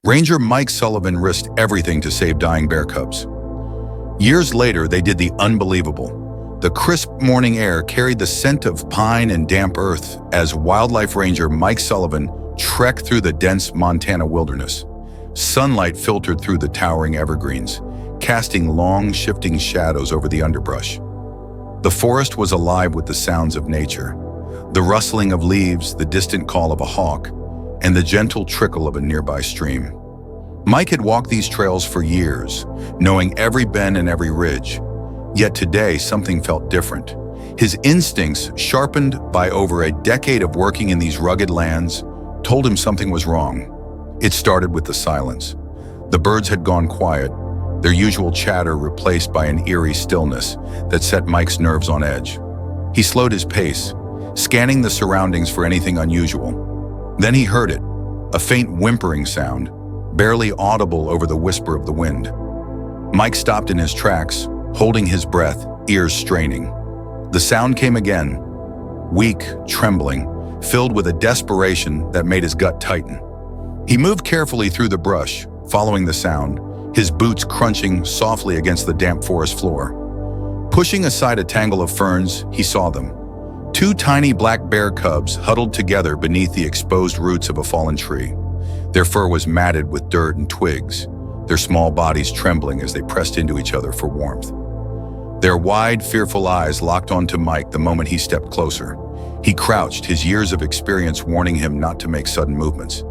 Ranger Mike Sullivan risked everything to save dying bear cubs. Years later, they did the unbelievable. The crisp morning air carried the scent of pine and damp earth as wildlife ranger Mike Sullivan trekked through the dense Montana wilderness. Sunlight filtered through the towering evergreens, casting long, shifting shadows over the underbrush. The forest was alive with the sounds of nature, the rustling of leaves, the distant call of a hawk, and the gentle trickle of a nearby stream. Mike had walked these trails for years, knowing every bend and every ridge. Yet today, something felt different. His instincts, sharpened by over a decade of working in these rugged lands, told him something was wrong. It started with the silence. The birds had gone quiet, their usual chatter replaced by an eerie stillness that set Mike's nerves on edge. He slowed his pace, scanning the surroundings for anything unusual. Then he heard it, a faint whimpering sound, barely audible over the whisper of the wind. Mike stopped in his tracks, holding his breath, ears straining. The sound came again, weak, trembling, filled with a desperation that made his gut tighten. He moved carefully through the brush, following the sound, his boots crunching softly against the damp forest floor. Pushing aside a tangle of ferns, he saw them. Two tiny black bear cubs huddled together beneath the exposed roots of a fallen tree. Their fur was matted with dirt and twigs, their small bodies trembling as they pressed into each other for warmth. Their wide, fearful eyes locked onto Mike the moment he stepped closer. He crouched, his years of experience warning him not to make sudden movements.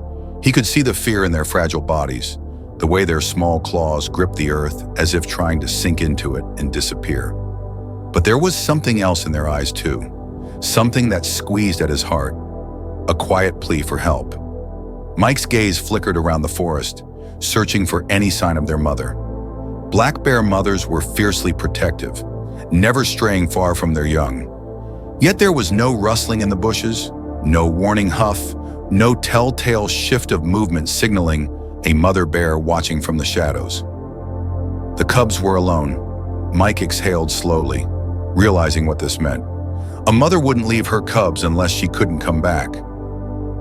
He could see the fear in their fragile bodies, the way their small claws gripped the earth as if trying to sink into it and disappear. But there was something else in their eyes too, something that squeezed at his heart, a quiet plea for help. Mike's gaze flickered around the forest, searching for any sign of their mother. Black bear mothers were fiercely protective, never straying far from their young. Yet there was no rustling in the bushes, no warning huff, no telltale shift of movement signaling a mother bear watching from the shadows. The cubs were alone. Mike exhaled slowly, realizing what this meant. A mother wouldn't leave her cubs unless she couldn't come back.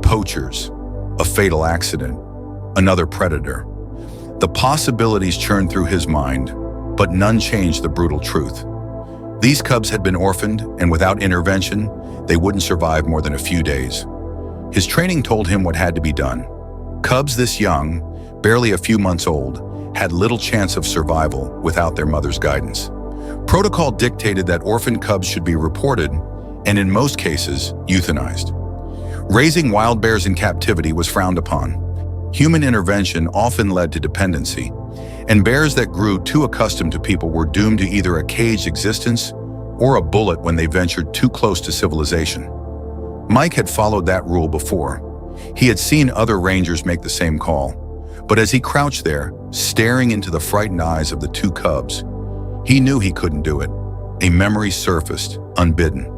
Poachers, a fatal accident, another predator. The possibilities churned through his mind, but none changed the brutal truth. These cubs had been orphaned, and without intervention, they wouldn't survive more than a few days. His training told him what had to be done. Cubs this young, barely a few months old, had little chance of survival without their mother's guidance. Protocol dictated that orphaned cubs should be reported, and in most cases, euthanized. Raising wild bears in captivity was frowned upon. Human intervention often led to dependency, and bears that grew too accustomed to people were doomed to either a caged existence or a bullet when they ventured too close to civilization. Mike had followed that rule before. He had seen other rangers make the same call, but as he crouched there, staring into the frightened eyes of the two cubs, he knew he couldn't do it. A memory surfaced, unbidden.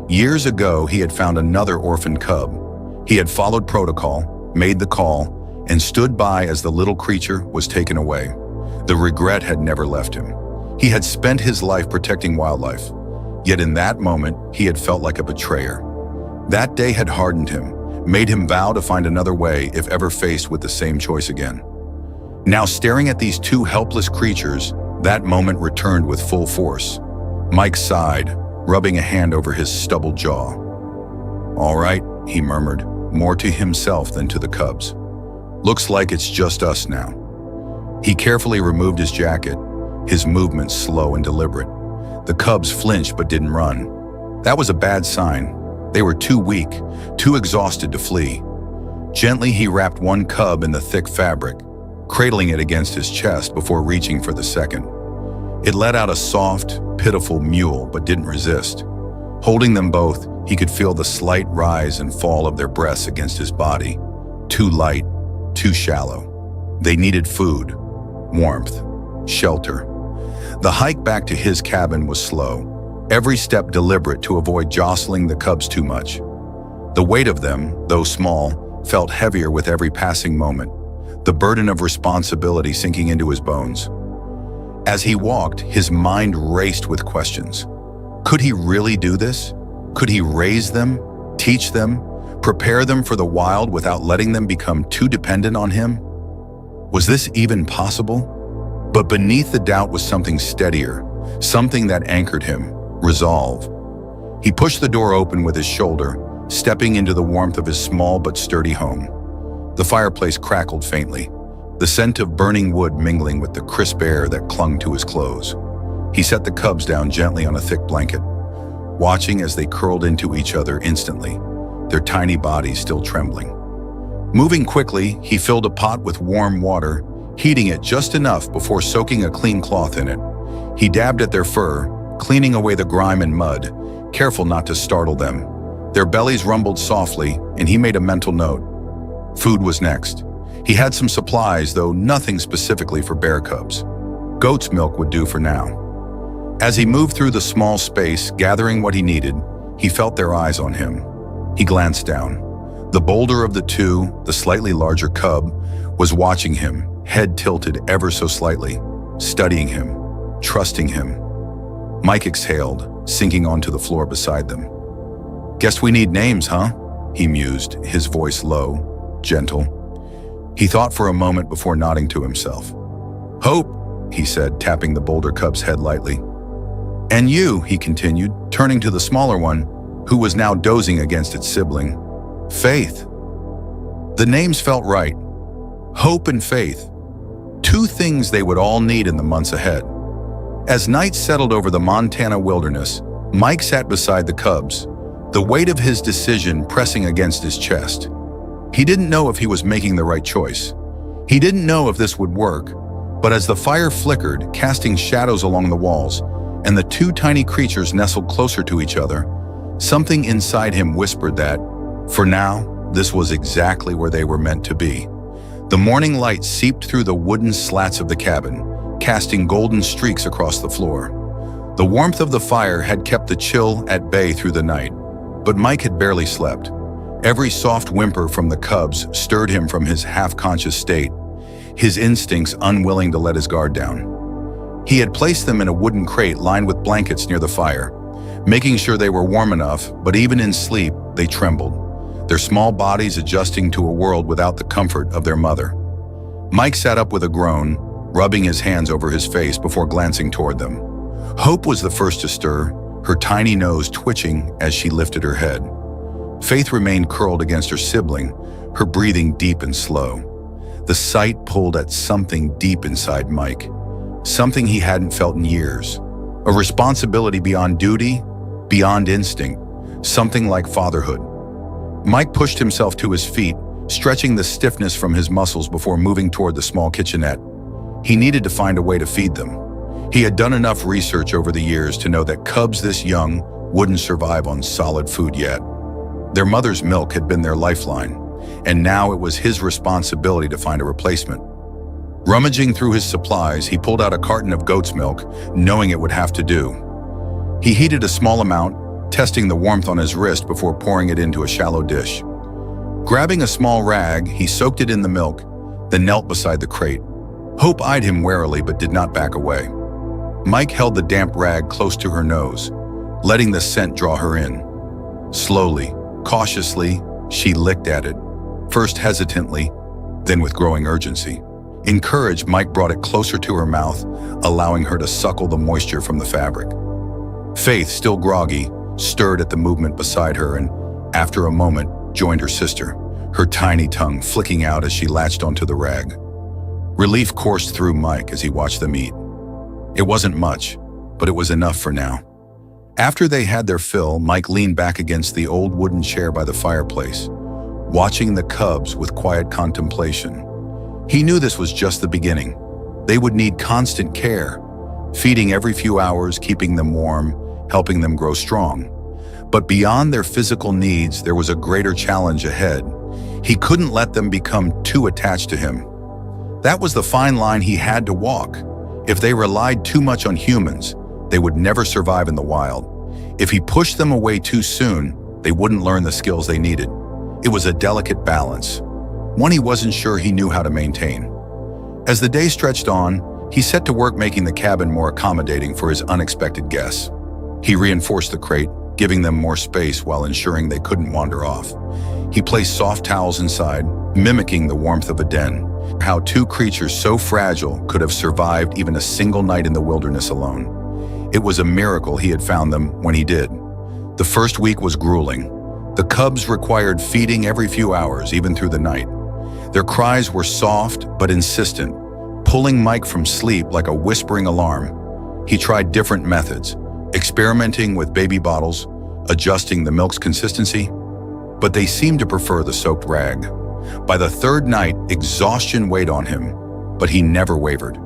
Years ago, he had found another orphaned cub. He had followed protocol, made the call, and stood by as the little creature was taken away. The regret had never left him. He had spent his life protecting wildlife, yet in that moment, he had felt like a betrayer. That day had hardened him, made him vow to find another way if ever faced with the same choice again. Now staring at these two helpless creatures, that moment returned with full force. Mike sighed, rubbing a hand over his stubbled jaw. "All right," he murmured, more to himself than to the cubs. "Looks like it's just us now." He carefully removed his jacket, his movements slow and deliberate. The cubs flinched but didn't run. That was a bad sign. They were too weak, too exhausted to flee. Gently, he wrapped one cub in the thick fabric, cradling it against his chest before reaching for the second. It let out a soft, pitiful mewl but didn't resist. Holding them both, he could feel the slight rise and fall of their breaths against his body. Too light, too shallow. They needed food, warmth, shelter. The hike back to his cabin was slow, every step deliberate to avoid jostling the cubs too much. The weight of them, though small, felt heavier with every passing moment, the burden of responsibility sinking into his bones. As he walked, his mind raced with questions. Could he really do this? Could he raise them, teach them, prepare them for the wild without letting them become too dependent on him? Was this even possible? But beneath the doubt was something steadier, something that anchored him, resolve. He pushed the door open with his shoulder, stepping into the warmth of his small but sturdy home. The fireplace crackled faintly, the scent of burning wood mingling with the crisp air that clung to his clothes. He set the cubs down gently on a thick blanket, watching as they curled into each other instantly, their tiny bodies still trembling. Moving quickly, he filled a pot with warm water, heating it just enough before soaking a clean cloth in it. He dabbed at their fur, cleaning away the grime and mud, careful not to startle them. Their bellies rumbled softly, and he made a mental note. Food was next. He had some supplies, though nothing specifically for bear cubs. Goat's milk would do for now. As he moved through the small space, gathering what he needed, he felt their eyes on him. He glanced down. The bolder of the two, the slightly larger cub, was watching him, head tilted ever so slightly, studying him, trusting him. Mike exhaled, sinking onto the floor beside them. "Guess we need names, huh?" he mused, his voice low, gentle. He thought for a moment before nodding to himself. "Hope," he said, tapping the bolder cub's head lightly. "And you," he continued, turning to the smaller one, who was now dozing against its sibling. "Faith." The names felt right. Hope and faith. Two things they would all need in the months ahead. As night settled over the Montana wilderness, Mike sat beside the cubs, the weight of his decision pressing against his chest. He didn't know if he was making the right choice. He didn't know if this would work, but as the fire flickered, casting shadows along the walls, and the two tiny creatures nestled closer to each other, something inside him whispered that, for now, this was exactly where they were meant to be. The morning light seeped through the wooden slats of the cabin, casting golden streaks across the floor. The warmth of the fire had kept the chill at bay through the night, but Mike had barely slept. Every soft whimper from the cubs stirred him from his half-conscious state, his instincts unwilling to let his guard down. He had placed them in a wooden crate lined with blankets near the fire, making sure they were warm enough, but even in sleep, they trembled, their small bodies adjusting to a world without the comfort of their mother. Mike sat up with a groan, rubbing his hands over his face before glancing toward them. Hope was the first to stir, her tiny nose twitching as she lifted her head. Faith remained curled against her sibling, her breathing deep and slow. The sight pulled at something deep inside Mike, something he hadn't felt in years. A responsibility beyond duty, beyond instinct, something like fatherhood. Mike pushed himself to his feet, stretching the stiffness from his muscles before moving toward the small kitchenette. He needed to find a way to feed them. He had done enough research over the years to know that cubs this young wouldn't survive on solid food yet. Their mother's milk had been their lifeline, and now it was his responsibility to find a replacement. Rummaging through his supplies, he pulled out a carton of goat's milk, knowing it would have to do. He heated a small amount, testing the warmth on his wrist before pouring it into a shallow dish. Grabbing a small rag, he soaked it in the milk, then knelt beside the crate. Hope eyed him warily but did not back away. Mike held the damp rag close to her nose, letting the scent draw her in. Slowly, cautiously, she licked at it, first hesitantly, then with growing urgency. Encouraged, Mike brought it closer to her mouth, allowing her to suckle the moisture from the fabric. Faith, still groggy, stirred at the movement beside her and, after a moment, joined her sister, her tiny tongue flicking out as she latched onto the rag. Relief coursed through Mike as he watched them eat. It wasn't much, but it was enough for now. After they had their fill, Mike leaned back against the old wooden chair by the fireplace, watching the cubs with quiet contemplation. He knew this was just the beginning. They would need constant care, feeding every few hours, keeping them warm, helping them grow strong. But beyond their physical needs, there was a greater challenge ahead. He couldn't let them become too attached to him. That was the fine line he had to walk. If they relied too much on humans, they would never survive in the wild. If he pushed them away too soon, they wouldn't learn the skills they needed. It was a delicate balance, one he wasn't sure he knew how to maintain. As the day stretched on, he set to work making the cabin more accommodating for his unexpected guests. He reinforced the crate, giving them more space while ensuring they couldn't wander off. He placed soft towels inside, mimicking the warmth of a den, How two creatures so fragile could have survived even a single night in the wilderness alone. It was a miracle he had found them when he did. The first week was grueling. The cubs required feeding every few hours, even through the night. Their cries were soft but insistent, pulling Mike from sleep like a whispering alarm. He tried different methods, experimenting with baby bottles, adjusting the milk's consistency, but they seemed to prefer the soaked rag. By the third night, exhaustion weighed on him, but he never wavered.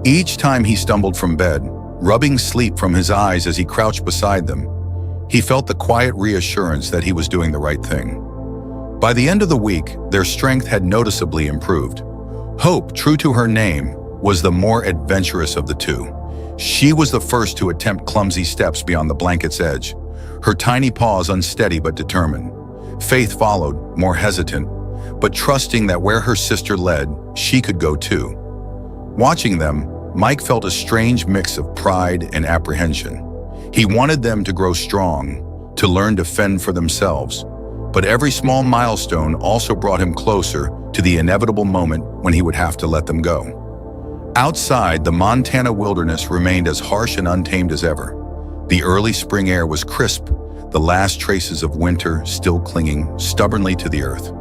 Each time he stumbled from bed, rubbing sleep from his eyes as he crouched beside them, he felt the quiet reassurance that he was doing the right thing. By the end of the week, their strength had noticeably improved. Hope, true to her name, was the more adventurous of the two. She was the first to attempt clumsy steps beyond the blanket's edge, her tiny paws unsteady but determined. Faith followed, more hesitant, but trusting that where her sister led, she could go too. Watching them, Mike felt a strange mix of pride and apprehension. He wanted them to grow strong, to learn to fend for themselves, but every small milestone also brought him closer to the inevitable moment when he would have to let them go. Outside, the Montana wilderness remained as harsh and untamed as ever. The early spring air was crisp, the last traces of winter still clinging stubbornly to the earth.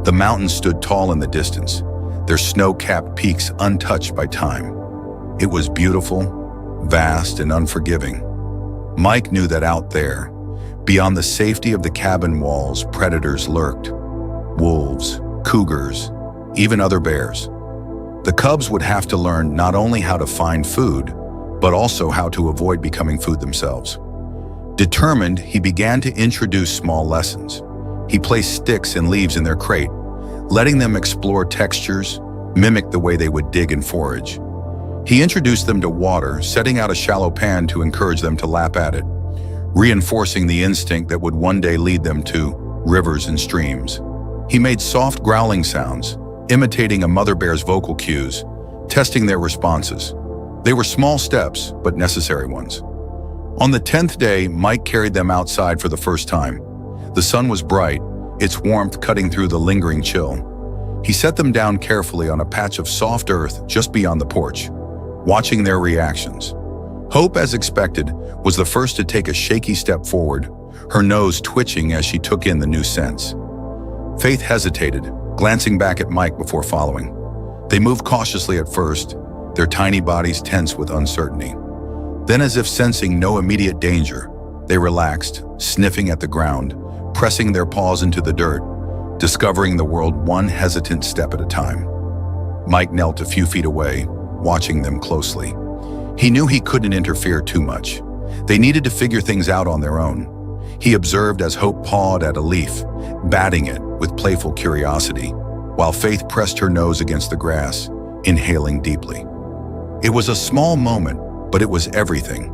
The mountains stood tall in the distance, their snow-capped peaks untouched by time. It was beautiful, vast, and unforgiving. Mike knew that out there, beyond the safety of the cabin walls, predators lurked. Wolves, cougars, even other bears. The cubs would have to learn not only how to find food, but also how to avoid becoming food themselves. Determined, he began to introduce small lessons. He placed sticks and leaves in their crate, letting them explore textures, mimic the way they would dig and forage. He introduced them to water, setting out a shallow pan to encourage them to lap at it, reinforcing the instinct that would one day lead them to rivers and streams. He made soft growling sounds, imitating a mother bear's vocal cues, testing their responses. They were small steps, but necessary ones. On the 10th day, Mike carried them outside for the first time. The sun was bright, its warmth cutting through the lingering chill. He set them down carefully on a patch of soft earth just beyond the porch, watching their reactions. Hope, as expected, was the first to take a shaky step forward, her nose twitching as she took in the new scents. Faith hesitated, glancing back at Mike before following. They moved cautiously at first, their tiny bodies tense with uncertainty. Then, as if sensing no immediate danger, they relaxed, sniffing at the ground, pressing their paws into the dirt, discovering the world one hesitant step at a time. Mike knelt a few feet away, watching them closely. He knew he couldn't interfere too much. They needed to figure things out on their own. He observed as Hope pawed at a leaf, batting it with playful curiosity, while Faith pressed her nose against the grass, inhaling deeply. It was a small moment, but it was everything.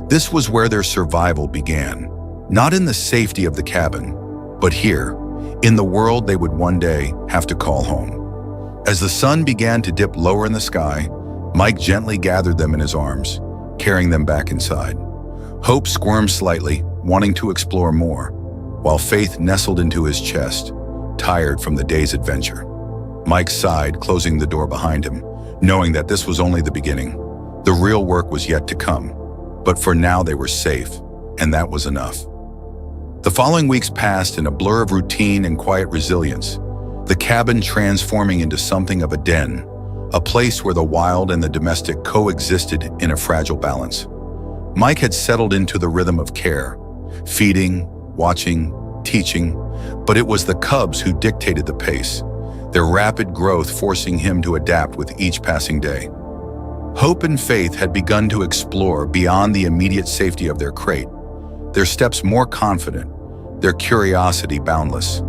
This was where their survival began, not in the safety of the cabin, but here, in the world they would one day have to call home. As the sun began to dip lower in the sky, Mike gently gathered them in his arms, carrying them back inside. Hope squirmed slightly, wanting to explore more, while Faith nestled into his chest, tired from the day's adventure. Mike sighed, closing the door behind him, knowing that this was only the beginning. The real work was yet to come, but for now they were safe, and that was enough. The following weeks passed in a blur of routine and quiet resilience, the cabin transforming into something of a den, a place where the wild and the domestic coexisted in a fragile balance. Mike had settled into the rhythm of care, feeding, watching, teaching, but it was the cubs who dictated the pace, their rapid growth forcing him to adapt with each passing day. Hope and Faith had begun to explore beyond the immediate safety of their crate, their steps more confident, their curiosity boundless.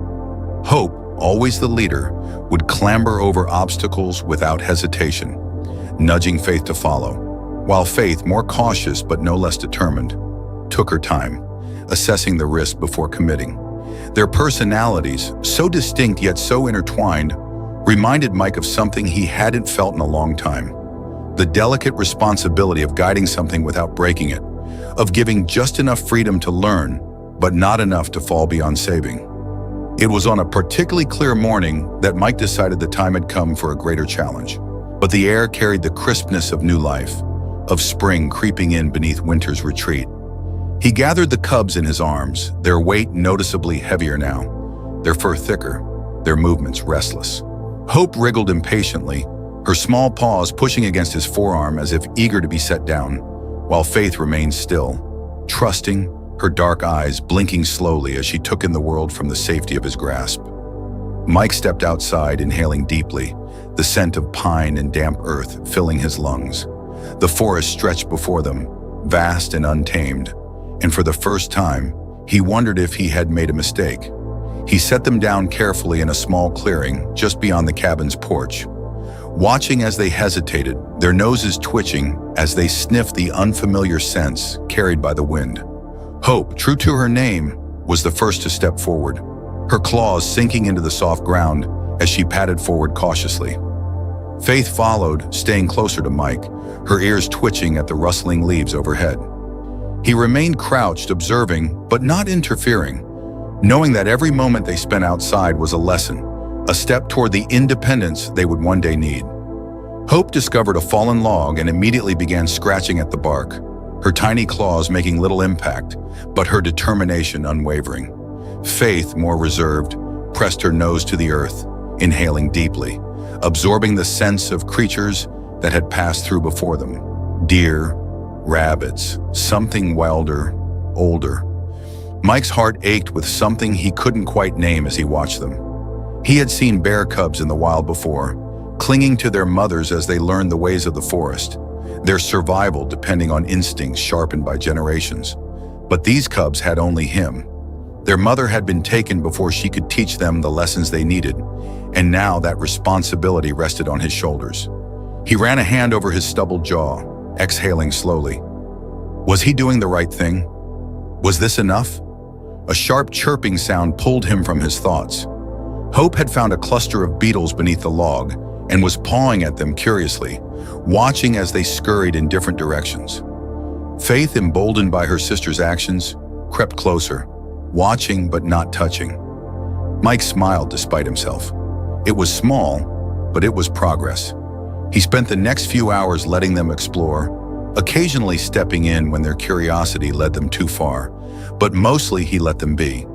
Hope, always the leader, would clamber over obstacles without hesitation, nudging Faith to follow, while Faith, more cautious but no less determined, took her time, assessing the risk before committing. Their personalities, so distinct yet so intertwined, reminded Mike of something he hadn't felt in a long time. The delicate responsibility of guiding something without breaking it, of giving just enough freedom to learn, but not enough to fall beyond saving. It was on a particularly clear morning that Mike decided the time had come for a greater challenge. But the air carried the crispness of new life, of spring creeping in beneath winter's retreat. He gathered the cubs in his arms, their weight noticeably heavier now, their fur thicker, their movements restless. Hope wriggled impatiently, her small paws pushing against his forearm as if eager to be set down, while Faith remained still, trusting, her dark eyes blinking slowly as she took in the world from the safety of his grasp. Mike stepped outside, inhaling deeply, the scent of pine and damp earth filling his lungs. The forest stretched before them, vast and untamed, and for the first time, he wondered if he had made a mistake. He set them down carefully in a small clearing just beyond the cabin's porch, watching as they hesitated, their noses twitching as they sniffed the unfamiliar scents carried by the wind. Hope, true to her name, was the first to step forward, her claws sinking into the soft ground as she padded forward cautiously. Faith followed, staying closer to Mike, her ears twitching at the rustling leaves overhead. He remained crouched, observing, but not interfering, knowing that every moment they spent outside was a lesson, a step toward the independence they would one day need. Hope discovered a fallen log and immediately began scratching at the bark, her tiny claws making little impact, but her determination unwavering. Faith, more reserved, pressed her nose to the earth, inhaling deeply, absorbing the scents of creatures that had passed through before them. Deer, rabbits, something wilder, older. Mike's heart ached with something he couldn't quite name as he watched them. He had seen bear cubs in the wild before, clinging to their mothers as they learned the ways of the forest, their survival depending on instincts sharpened by generations. But these cubs had only him. Their mother had been taken before she could teach them the lessons they needed, and now that responsibility rested on his shoulders. He ran a hand over his stubbled jaw, exhaling slowly. Was he doing the right thing? Was this enough? A sharp chirping sound pulled him from his thoughts. Hope had found a cluster of beetles beneath the log and was pawing at them curiously, watching as they scurried in different directions. Faith, emboldened by her sister's actions, crept closer, watching but not touching. Mike smiled despite himself. It was small, but it was progress. He spent the next few hours letting them explore, occasionally stepping in when their curiosity led them too far, but mostly he let them be.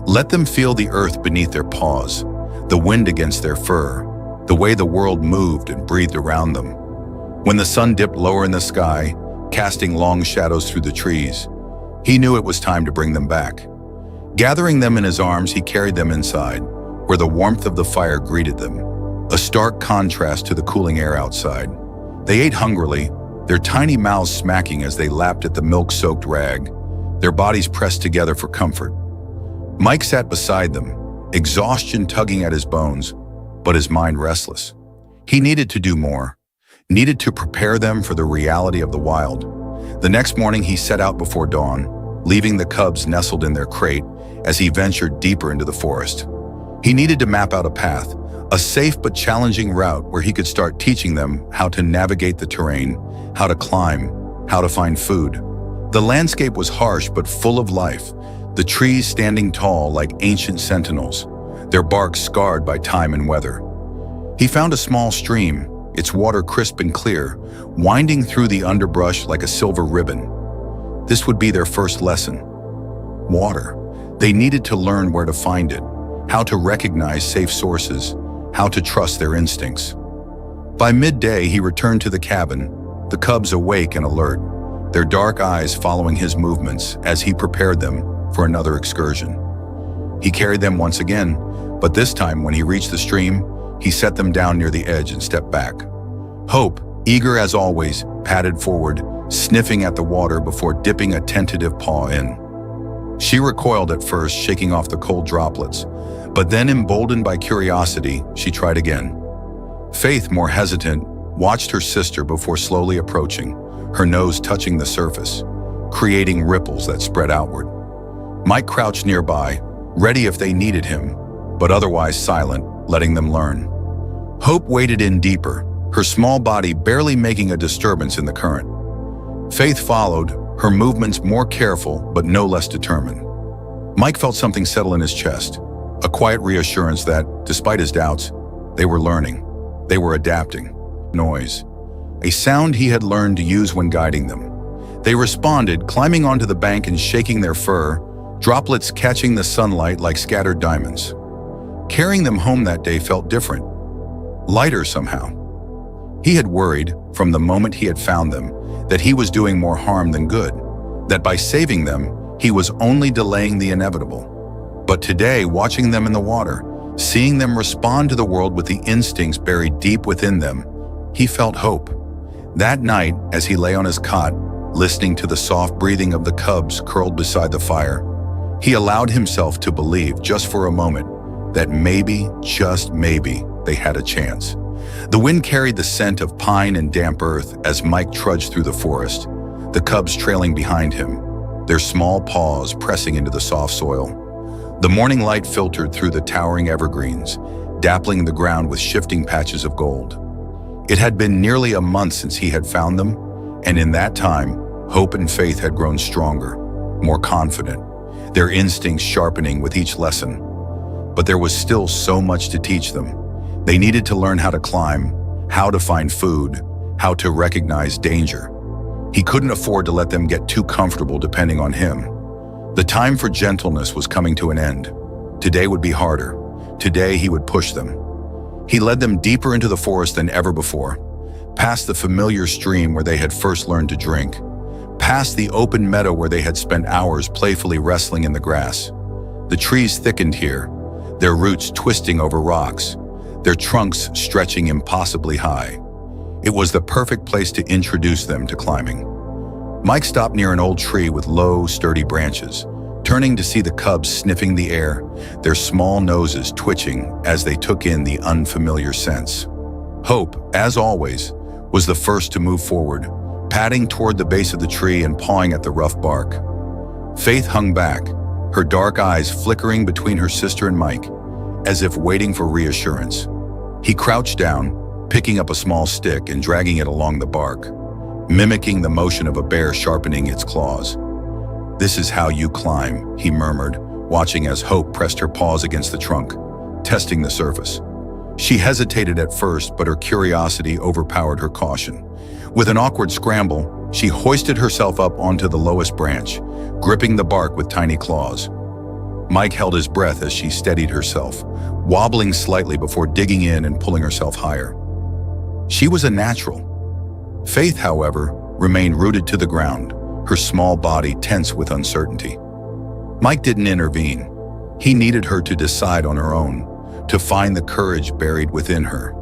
Let them feel the earth beneath their paws, the wind against their fur, the way the world moved and breathed around them. When the sun dipped lower in the sky, casting long shadows through the trees, he knew it was time to bring them back. Gathering them in his arms, he carried them inside, where the warmth of the fire greeted them, a stark contrast to the cooling air outside. They ate hungrily, their tiny mouths smacking as they lapped at the milk-soaked rag, their bodies pressed together for comfort. Mike sat beside them, exhaustion tugging at his bones, but his mind restless. He needed to do more, needed to prepare them for the reality of the wild. The next morning he set out before dawn, leaving the cubs nestled in their crate as he ventured deeper into the forest. He needed to map out a path, a safe but challenging route where he could start teaching them how to navigate the terrain, how to climb, how to find food. The landscape was harsh but full of life, the trees standing tall like ancient sentinels, their bark scarred by time and weather. He found a small stream, its water crisp and clear, winding through the underbrush like a silver ribbon. This would be their first lesson. Water. They needed to learn where to find it, how to recognize safe sources, how to trust their instincts. By midday, he returned to the cabin, the cubs awake and alert, their dark eyes following his movements as he prepared them for another excursion. He carried them once again, but this time when he reached the stream, he set them down near the edge and stepped back. Hope, eager as always, padded forward, sniffing at the water before dipping a tentative paw in. She recoiled at first, shaking off the cold droplets, but then, emboldened by curiosity, she tried again. Faith, more hesitant, watched her sister before slowly approaching, her nose touching the surface, creating ripples that spread outward. Mike crouched nearby, ready if they needed him, but otherwise silent, letting them learn. Hope waded in deeper, her small body barely making a disturbance in the current. Faith followed, her movements more careful but no less determined. Mike felt something settle in his chest, a quiet reassurance that, despite his doubts, they were learning. They were adapting. Noise. A sound he had learned to use when guiding them. They responded, climbing onto the bank and shaking their fur, droplets catching the sunlight like scattered diamonds. Carrying them home that day felt different. Lighter somehow. He had worried, from the moment he had found them, that he was doing more harm than good, that by saving them, he was only delaying the inevitable. But today, watching them in the water, seeing them respond to the world with the instincts buried deep within them, he felt hope. That night, as he lay on his cot, listening to the soft breathing of the cubs curled beside the fire, he allowed himself to believe, just for a moment, that maybe, just maybe, they had a chance. The wind carried the scent of pine and damp earth as Mike trudged through the forest, the cubs trailing behind him, their small paws pressing into the soft soil. The morning light filtered through the towering evergreens, dappling the ground with shifting patches of gold. It had been nearly a month since he had found them, and in that time, hope and faith had grown stronger, more confident, their instincts sharpening with each lesson. But there was still so much to teach them. They needed to learn how to climb, how to find food, how to recognize danger. He couldn't afford to let them get too comfortable depending on him. The time for gentleness was coming to an end. Today would be harder. Today he would push them. He led them deeper into the forest than ever before, past the familiar stream where they had first learned to drink, past the open meadow where they had spent hours playfully wrestling in the grass. The trees thickened here, their roots twisting over rocks, their trunks stretching impossibly high. It was the perfect place to introduce them to climbing. Mike stopped near an old tree with low, sturdy branches, turning to see the cubs sniffing the air, their small noses twitching as they took in the unfamiliar scents. Hope, as always, was the first to move forward, padding toward the base of the tree and pawing at the rough bark. Faith hung back, her dark eyes flickering between her sister and Mike, as if waiting for reassurance. He crouched down, picking up a small stick and dragging it along the bark, mimicking the motion of a bear sharpening its claws. "This is how you climb," he murmured, watching as Hope pressed her paws against the trunk, testing the surface. She hesitated at first, but her curiosity overpowered her caution. With an awkward scramble, she hoisted herself up onto the lowest branch, gripping the bark with tiny claws. Mike held his breath as she steadied herself, wobbling slightly before digging in and pulling herself higher. She was a natural. Faith, however, remained rooted to the ground, her small body tense with uncertainty. Mike didn't intervene. He needed her to decide on her own, to find the courage buried within her.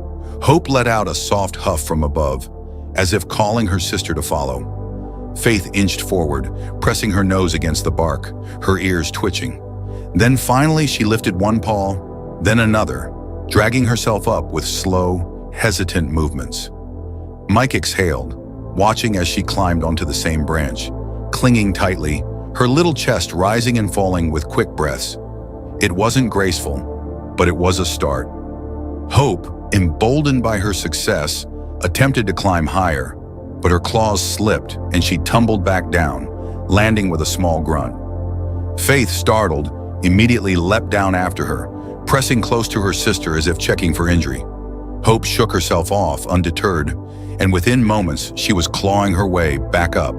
Hope let out a soft huff from above, as if calling her sister to follow. Faith inched forward, pressing her nose against the bark, her ears twitching. Then finally she lifted one paw, then another, dragging herself up with slow, hesitant movements. Mike exhaled, watching as she climbed onto the same branch, clinging tightly, her little chest rising and falling with quick breaths. It wasn't graceful, but it was a start. Hope, emboldened by her success, attempted to climb higher, but her claws slipped and she tumbled back down, landing with a small grunt. Faith, startled, immediately leapt down after her, pressing close to her sister as if checking for injury. Hope shook herself off, undeterred, and within moments she was clawing her way back up.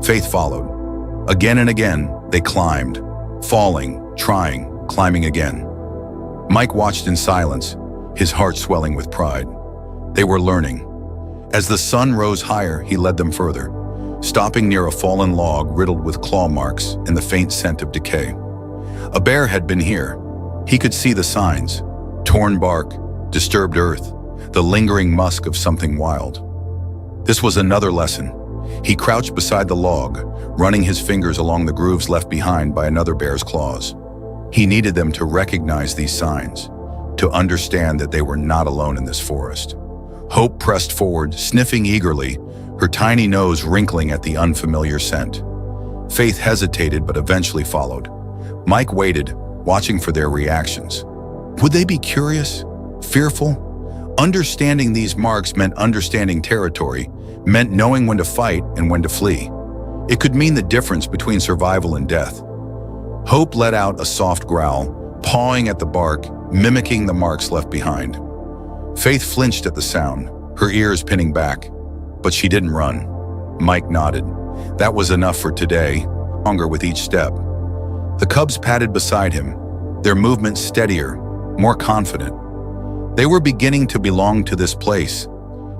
Faith followed. Again and again, they climbed, falling, trying, climbing again. Mike watched in silence, his heart swelling with pride. They were learning. As the sun rose higher, he led them further, stopping near a fallen log riddled with claw marks and the faint scent of decay. A bear had been here. He could see the signs: torn bark, disturbed earth, the lingering musk of something wild. This was another lesson. He crouched beside the log, running his fingers along the grooves left behind by another bear's claws. He needed them to recognize these signs, to understand that they were not alone in this forest. Hope pressed forward, sniffing eagerly, her tiny nose wrinkling at the unfamiliar scent. Faith hesitated but eventually followed. Mike waited, watching for their reactions. Would they be curious? Fearful? Understanding these marks meant understanding territory, meant knowing when to fight and when to flee. It could mean the difference between survival and death. Hope let out a soft growl, pawing at the bark, mimicking the marks left behind. Faith flinched at the sound, her ears pinning back, but she didn't run. Mike nodded. That was enough for today, longer with each step. The cubs padded beside him, their movements steadier, more confident. They were beginning to belong to this place.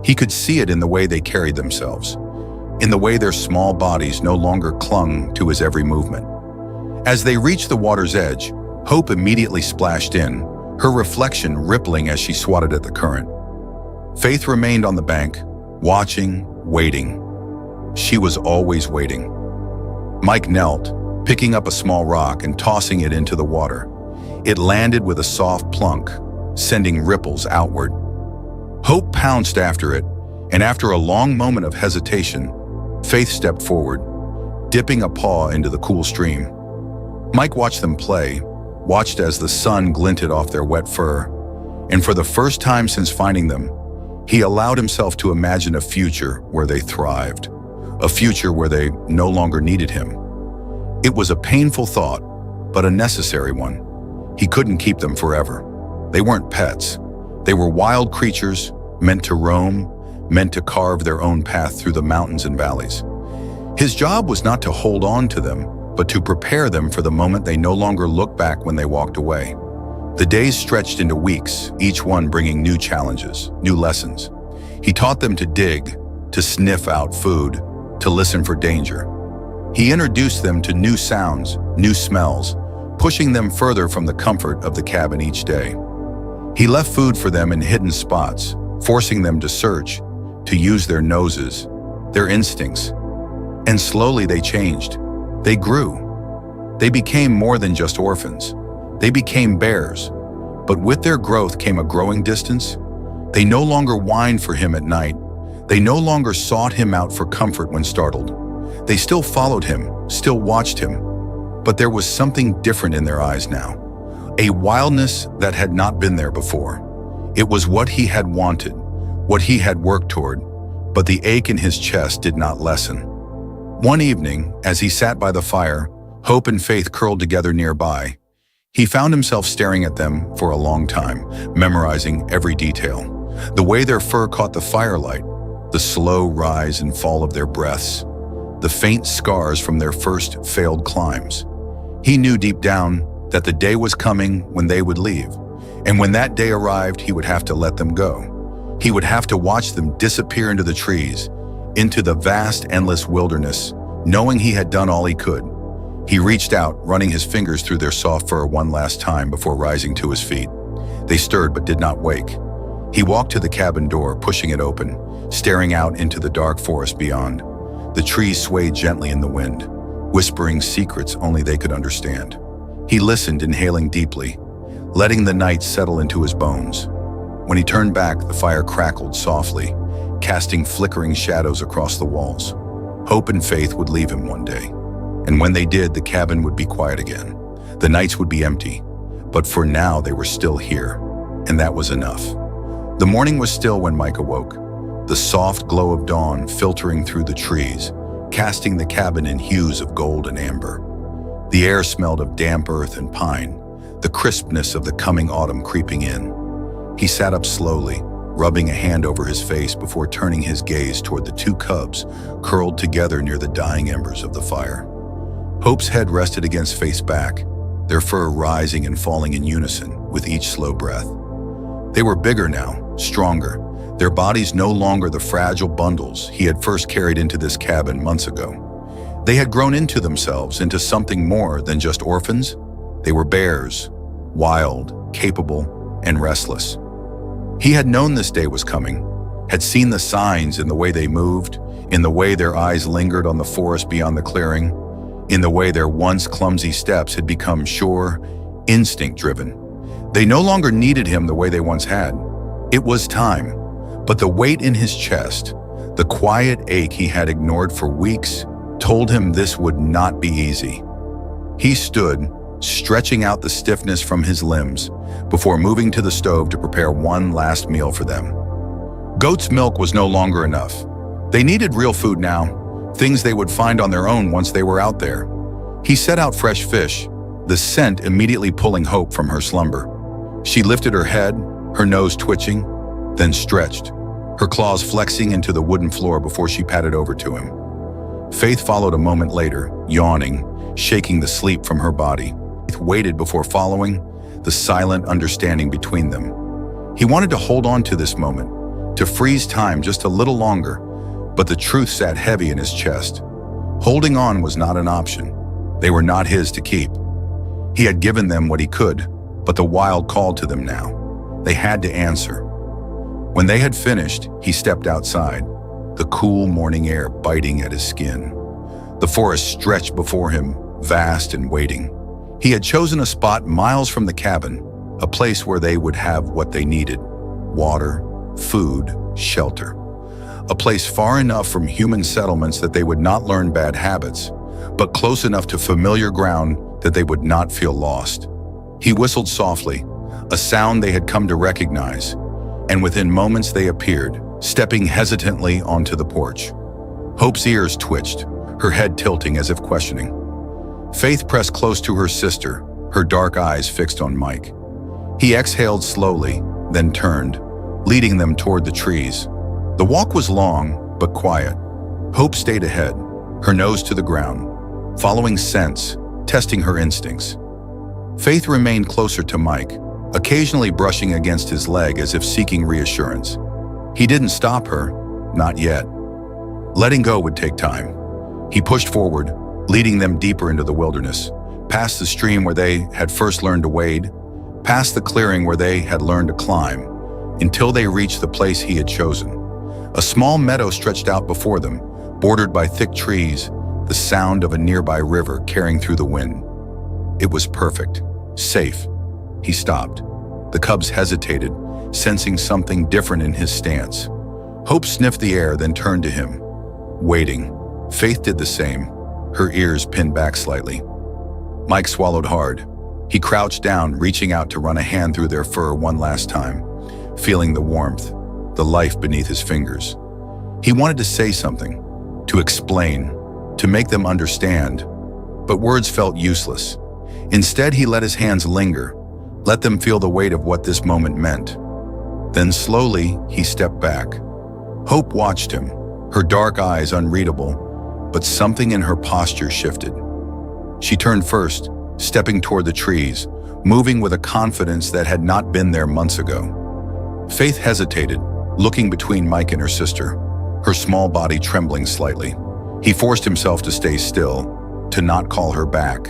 He could see it in the way they carried themselves, in the way their small bodies no longer clung to his every movement. As they reached the water's edge, Hope immediately splashed in, her reflection rippling as she swatted at the current. Faith remained on the bank, watching, waiting. She was always waiting. Mike knelt, picking up a small rock and tossing it into the water. It landed with a soft plunk, sending ripples outward. Hope pounced after it, and after a long moment of hesitation, Faith stepped forward, dipping a paw into the cool stream. Mike watched them play, watched as the sun glinted off their wet fur, and for the first time since finding them, he allowed himself to imagine a future where they thrived, a future where they no longer needed him. It was a painful thought, but a necessary one. He couldn't keep them forever. They weren't pets. They were wild creatures, meant to roam, meant to carve their own path through the mountains and valleys. His job was not to hold on to them, but to prepare them for the moment they no longer looked back when they walked away. The days stretched into weeks, each one bringing new challenges, new lessons. He taught them to dig, to sniff out food, to listen for danger. He introduced them to new sounds, new smells, pushing them further from the comfort of the cabin each day. He left food for them in hidden spots, forcing them to search, to use their noses, their instincts. And slowly they changed. They grew. They became more than just orphans. They became bears. But with their growth came a growing distance. They no longer whined for him at night. They no longer sought him out for comfort when startled. They still followed him, still watched him. But there was something different in their eyes now. A wildness that had not been there before. It was what he had wanted, what he had worked toward, but the ache in his chest did not lessen. One evening, as he sat by the fire, Hope and Faith curled together nearby, he found himself staring at them for a long time, memorizing every detail. The way their fur caught the firelight, the slow rise and fall of their breaths, the faint scars from their first failed climbs. He knew deep down that the day was coming when they would leave, and when that day arrived, he would have to let them go. He would have to watch them disappear into the trees, into the vast, endless wilderness, knowing he had done all he could. He reached out, running his fingers through their soft fur one last time before rising to his feet. They stirred but did not wake. He walked to the cabin door, pushing it open, staring out into the dark forest beyond. The trees swayed gently in the wind, whispering secrets only they could understand. He listened, inhaling deeply, letting the night settle into his bones. When he turned back, the fire crackled softly, casting flickering shadows across the walls. Hope and Faith would leave him one day. And when they did, the cabin would be quiet again. The nights would be empty. But for now, they were still here, and that was enough. The morning was still when Mike awoke, the soft glow of dawn filtering through the trees, casting the cabin in hues of gold and amber. The air smelled of damp earth and pine, the crispness of the coming autumn creeping in. He sat up slowly, rubbing a hand over his face before turning his gaze toward the two cubs curled together near the dying embers of the fire. Hope's head rested against Faith's back, their fur rising and falling in unison with each slow breath. They were bigger now, stronger, their bodies no longer the fragile bundles he had first carried into this cabin months ago. They had grown into themselves, into something more than just orphans. They were bears, wild, capable, and restless. He had known this day was coming, had seen the signs in the way they moved, in the way their eyes lingered on the forest beyond the clearing, in the way their once clumsy steps had become sure, instinct-driven. They no longer needed him the way they once had. It was time, but the weight in his chest, the quiet ache he had ignored for weeks, told him this would not be easy. He stood, stretching out the stiffness from his limbs, before moving to the stove to prepare one last meal for them. Goat's milk was no longer enough. They needed real food now, things they would find on their own once they were out there. He set out fresh fish, the scent immediately pulling Hope from her slumber. She lifted her head, her nose twitching, then stretched, her claws flexing into the wooden floor before she padded over to him. Faith followed a moment later, yawning, shaking the sleep from her body. Faith waited before following, the silent understanding between them. He wanted to hold on to this moment, to freeze time just a little longer, but the truth sat heavy in his chest. Holding on was not an option. They were not his to keep. He had given them what he could, but the wild called to them now. They had to answer. When they had finished, he stepped outside, the cool morning air biting at his skin. The forest stretched before him, vast and waiting. He had chosen a spot miles from the cabin, a place where they would have what they needed: water, food, shelter. A place far enough from human settlements that they would not learn bad habits, but close enough to familiar ground that they would not feel lost. He whistled softly, a sound they had come to recognize, and within moments they appeared, stepping hesitantly onto the porch. Hope's ears twitched, her head tilting as if questioning. Faith pressed close to her sister, her dark eyes fixed on Mike. He exhaled slowly, then turned, leading them toward the trees. The walk was long, but quiet. Hope stayed ahead, her nose to the ground, following scents, testing her instincts. Faith remained closer to Mike, occasionally brushing against his leg as if seeking reassurance. He didn't stop her, not yet. Letting go would take time. He pushed forward, leading them deeper into the wilderness, past the stream where they had first learned to wade, past the clearing where they had learned to climb, until they reached the place he had chosen. A small meadow stretched out before them, bordered by thick trees, the sound of a nearby river carrying through the wind. It was perfect, safe. He stopped. The cubs hesitated, sensing something different in his stance. Hope sniffed the air, then turned to him, waiting. Faith did the same, her ears pinned back slightly. Mike swallowed hard. He crouched down, reaching out to run a hand through their fur one last time, feeling the warmth, the life beneath his fingers. He wanted to say something, to explain, to make them understand, but words felt useless. Instead, he let his hands linger, let them feel the weight of what this moment meant. Then slowly, he stepped back. Hope watched him, her dark eyes unreadable, but something in her posture shifted. She turned first, stepping toward the trees, moving with a confidence that had not been there months ago. Faith hesitated, looking between Mike and her sister, her small body trembling slightly. He forced himself to stay still, to not call her back.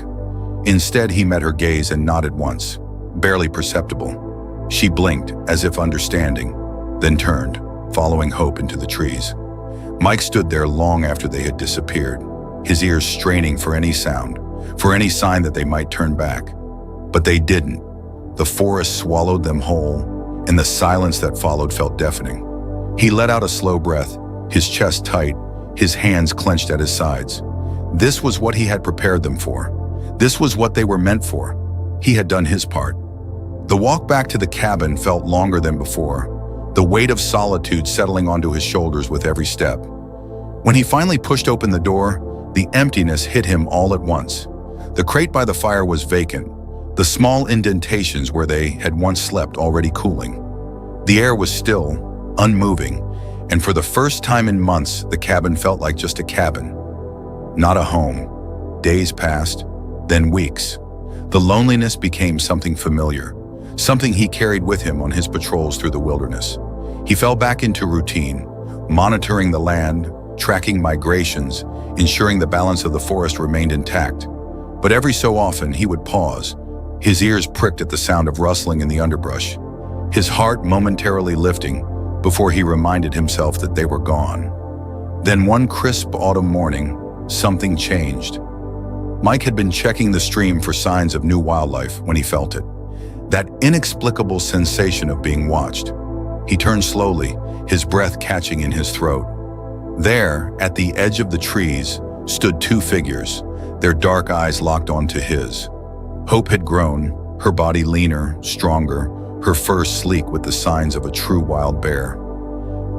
Instead, he met her gaze and nodded once, barely perceptible. She blinked, as if understanding, then turned, following Hope into the trees. Mike stood there long after they had disappeared, his ears straining for any sound, for any sign that they might turn back. But they didn't. The forest swallowed them whole, and the silence that followed felt deafening. He let out a slow breath, his chest tight, his hands clenched at his sides. This was what he had prepared them for. This was what they were meant for. He had done his part. The walk back to the cabin felt longer than before, the weight of solitude settling onto his shoulders with every step. When he finally pushed open the door, the emptiness hit him all at once. The crate by the fire was vacant, the small indentations where they had once slept already cooling. The air was still, unmoving, and for the first time in months, the cabin felt like just a cabin, not a home. Days passed, then weeks. The loneliness became something familiar, something he carried with him on his patrols through the wilderness. He fell back into routine, monitoring the land, tracking migrations, ensuring the balance of the forest remained intact. But every so often, he would pause, his ears pricked at the sound of rustling in the underbrush, his heart momentarily lifting before he reminded himself that they were gone. Then one crisp autumn morning, something changed. Mike had been checking the stream for signs of new wildlife when he felt it, that inexplicable sensation of being watched. He turned slowly, his breath catching in his throat. There, at the edge of the trees, stood two figures, their dark eyes locked onto his. Hope had grown, her body leaner, stronger, her fur sleek with the signs of a true wild bear.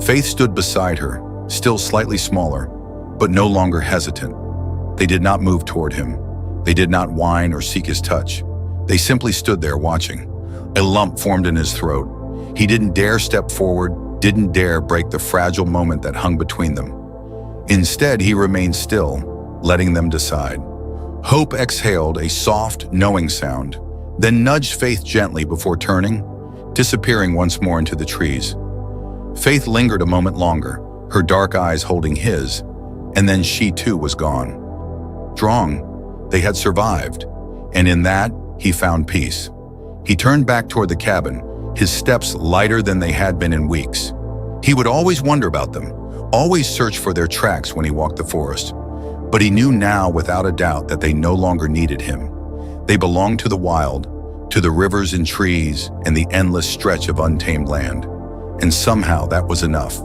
Faith stood beside her, still slightly smaller, but no longer hesitant. They did not move toward him. They did not whine or seek his touch. They simply stood there watching. A lump formed in his throat. He didn't dare step forward, didn't dare break the fragile moment that hung between them. Instead, he remained still, letting them decide. Hope exhaled a soft, knowing sound, then nudged Faith gently before turning, disappearing once more into the trees. Faith lingered a moment longer, her dark eyes holding his, and then she too was gone. Strong, they had survived, and in that, he found peace. He turned back toward the cabin, his steps lighter than they had been in weeks. He would always wonder about them, always search for their tracks when he walked the forest. But he knew now without a doubt that they no longer needed him. They belonged to the wild, to the rivers and trees and the endless stretch of untamed land. And somehow that was enough.